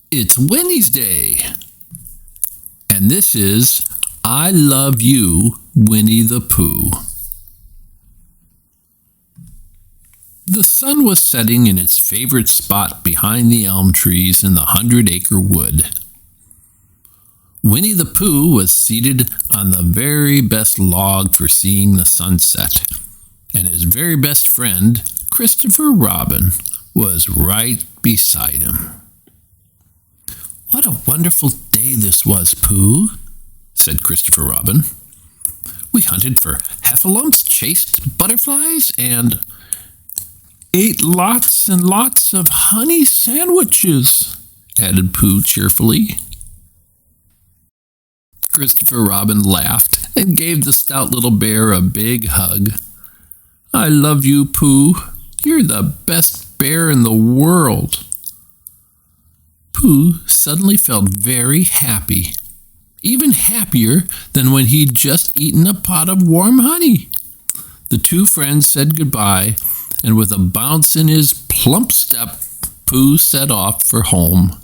It's Winnie's Day, and this is I Love You, Winnie the Pooh. The sun was setting in its favorite spot behind the elm trees in the 100-acre wood. Winnie the Pooh was seated on the very best log for seeing the sunset, and his very best friend, Christopher Robin, was right beside him. "What a wonderful day this was, Pooh," said Christopher Robin. "We hunted for heffalumps, chased butterflies, and ate lots and lots of honey sandwiches," added Pooh cheerfully. Christopher Robin laughed and gave the stout little bear a big hug. "I love you, Pooh. You're the best bear in the world." Pooh suddenly felt very happy, even happier than when he'd just eaten a pot of warm honey. The two friends said goodbye, and with a bounce in his plump step, Pooh set off for home.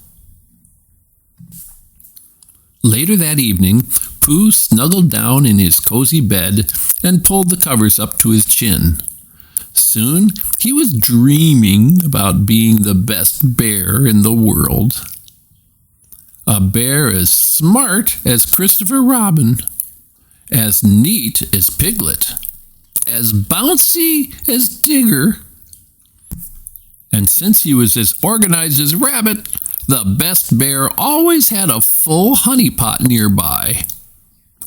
Later that evening, Pooh snuggled down in his cozy bed and pulled the covers up to his chin. Soon he was dreaming about being the best bear in the world. A bear as smart as Christopher Robin, as neat as Piglet, as bouncy as Digger, and since he was as organized as Rabbit, the best bear always had a full honey pot nearby,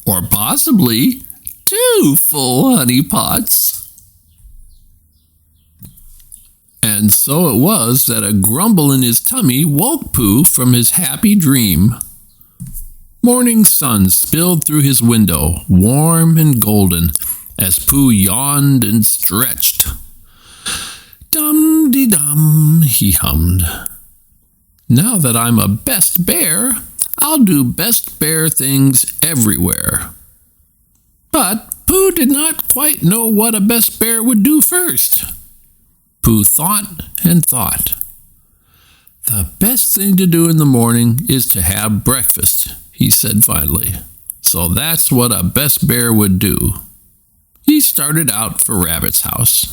or possibly 2 full honey pots. And so it was that a grumble in his tummy woke Pooh from his happy dream. Morning sun spilled through his window, warm and golden, as Pooh yawned and stretched. "Dum-de-dum," he hummed. "Now that I'm a best bear, I'll do best bear things everywhere." But Pooh did not quite know what a best bear would do first. Pooh thought and thought. "The best thing to do in the morning is to have breakfast," he said finally. So that's what a best bear would do. He started out for Rabbit's house.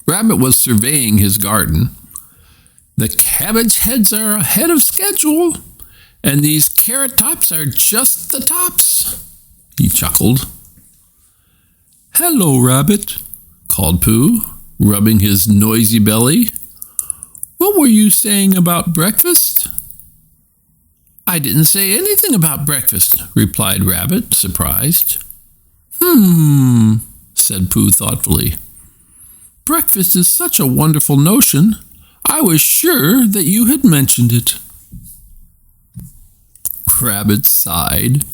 Rabbit was surveying his garden. "The cabbage heads are ahead of schedule, and these carrot tops are just the tops," he chuckled. "Hello, Rabbit," called Pooh, rubbing his noisy belly. "What were you saying about breakfast?" "I didn't say anything about breakfast," replied Rabbit, surprised. Said Pooh thoughtfully. "Breakfast is such a wonderful notion. I was sure that you had mentioned it." Rabbit sighed.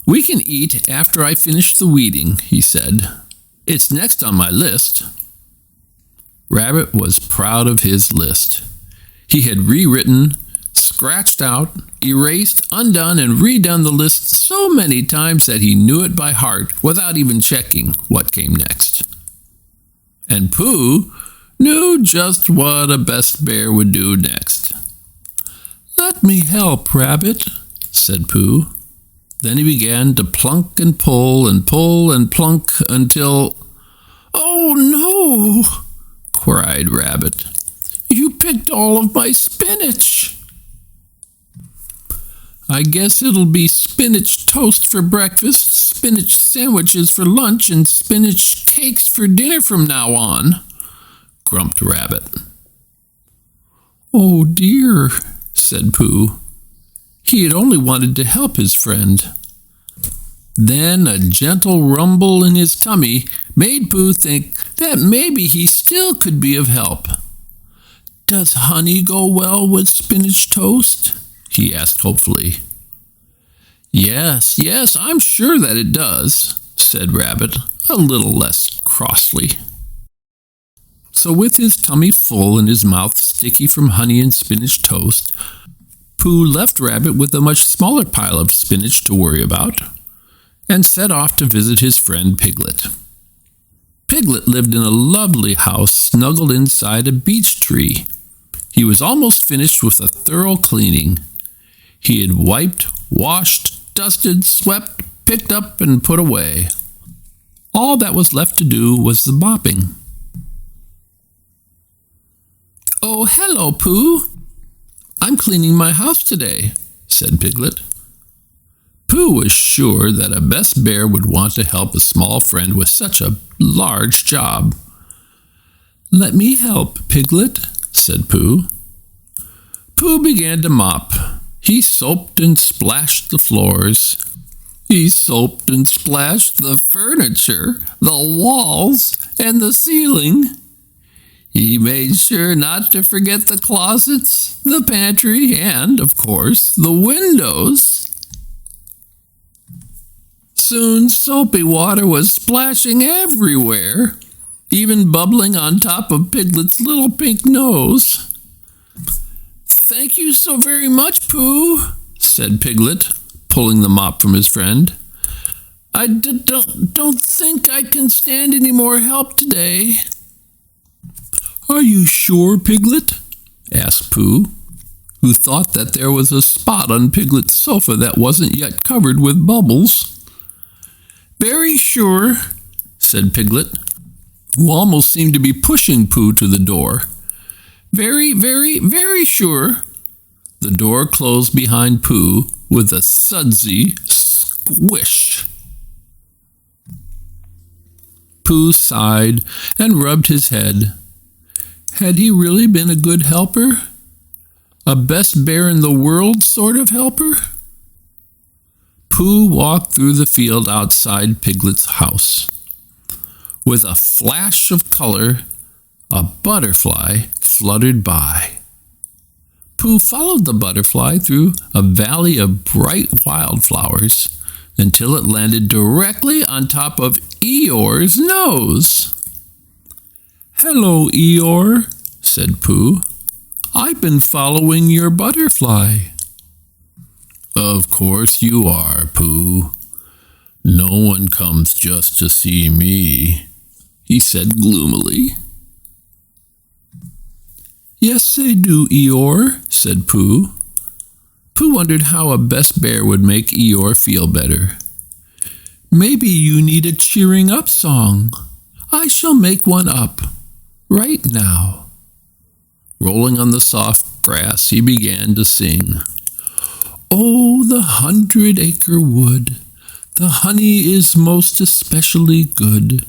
"We can eat after I finish the weeding," he said. "It's next on my list." Rabbit was proud of his list. He had rewritten, scratched out, erased, undone, and redone the list so many times that he knew it by heart without even checking what came next. And Pooh knew just what a best bear would do next. "Let me help, Rabbit," said Pooh. Then he began to plunk and pull and plunk until... "Oh, no!" cried Rabbit. "You picked all of my spinach." "I guess it'll be spinach toast for breakfast, spinach sandwiches for lunch, and spinach cakes for dinner from now on," grumped Rabbit. "Oh dear," said Pooh. He had only wanted to help his friend. Then a gentle rumble in his tummy made Pooh think that maybe he still could be of help. "Does honey go well with spinach toast?" he asked hopefully. Yes, I'm sure that it does," said Rabbit, a little less crossly. So with his tummy full and his mouth sticky from honey and spinach toast, Pooh left Rabbit with a much smaller pile of spinach to worry about, and set off to visit his friend Piglet. Piglet lived in a lovely house snuggled inside a beech tree. He was almost finished with a thorough cleaning. He had wiped, washed, dusted, swept, picked up, and put away. All that was left to do was the mopping. "Oh, hello, Pooh. I'm cleaning my house today," said Piglet. Pooh was sure that a best bear would want to help a small friend with such a large job. "Let me help, Piglet," said Pooh. Pooh began to mop. He soaped and splashed the floors. He soaped and splashed the furniture, the walls, and the ceiling. He made sure not to forget the closets, the pantry, and, of course, the windows. Soon soapy water was splashing everywhere, even bubbling on top of Piglet's little pink nose. "Thank you so very much, Pooh," said Piglet, pulling the mop from his friend. "I don't think I can stand any more help today." "Are you sure, Piglet?" asked Pooh, who thought that there was a spot on Piglet's sofa that wasn't yet covered with bubbles. "Very sure," said Piglet, who almost seemed to be pushing Pooh to the door. "Very, very, very sure." The door closed behind Pooh with a sudsy squish. Pooh sighed and rubbed his head. Had he really been a good helper? A best bear in the world sort of helper? Pooh walked through the field outside Piglet's house. With a flash of color, a butterfly fluttered by. Pooh followed the butterfly through a valley of bright wildflowers until it landed directly on top of Eeyore's nose. "Hello, Eeyore," said Pooh. "I've been following your butterfly." "Of course you are, Pooh. No one comes just to see me," he said gloomily. "Yes, they do, Eeyore," said Pooh. Pooh wondered how a best bear would make Eeyore feel better. "Maybe you need a cheering up song. I shall make one up right now." Rolling on the soft grass, he began to sing. "Oh, the 100-acre wood, the honey is most especially good.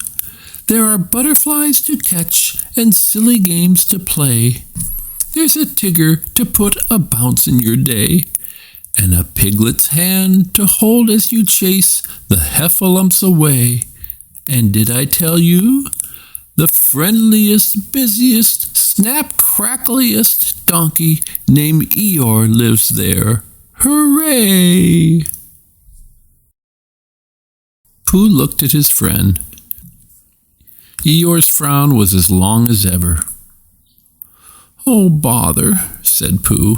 There are butterflies to catch and silly games to play. There's a tigger to put a bounce in your day, and a piglet's hand to hold as you chase the heffalumps away. And did I tell you? The friendliest, busiest, snap-crackliest donkey named Eeyore lives there. Hooray!" Pooh looked at his friend. Eeyore's frown was as long as ever. "Oh, bother," said Pooh.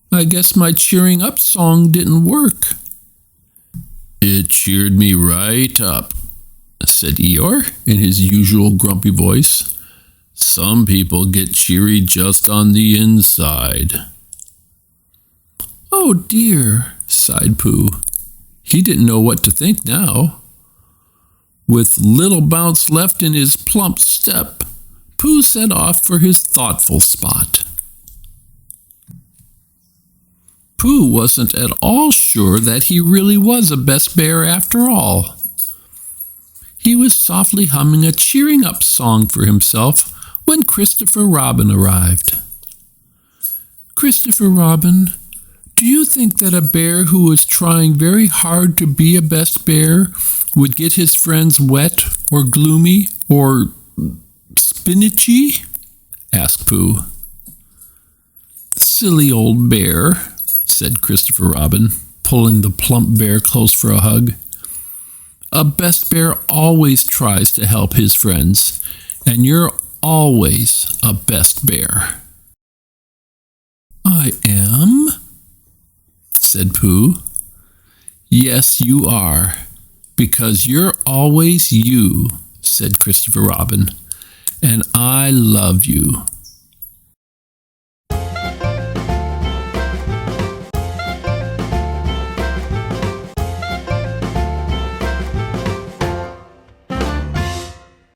"I guess my cheering up song didn't work." "It cheered me right up," said Eeyore in his usual grumpy voice. "Some people get cheery just on the inside." "Oh dear," sighed Pooh. He didn't know what to think now. With little bounce left in his plump step, Pooh set off for his thoughtful spot. Pooh wasn't at all sure that he really was a best bear after all. He was softly humming a cheering up song for himself when Christopher Robin arrived. "Christopher Robin, do you think that a bear who was trying very hard to be a best bear would get his friends wet or gloomy or spinachy?" asked Pooh. "Silly old bear," said Christopher Robin, pulling the plump bear close for a hug. "A best bear always tries to help his friends, and you're always a best bear." "I am?" said Pooh. "Yes, you are, because you're always you," said Christopher Robin, "and I love you."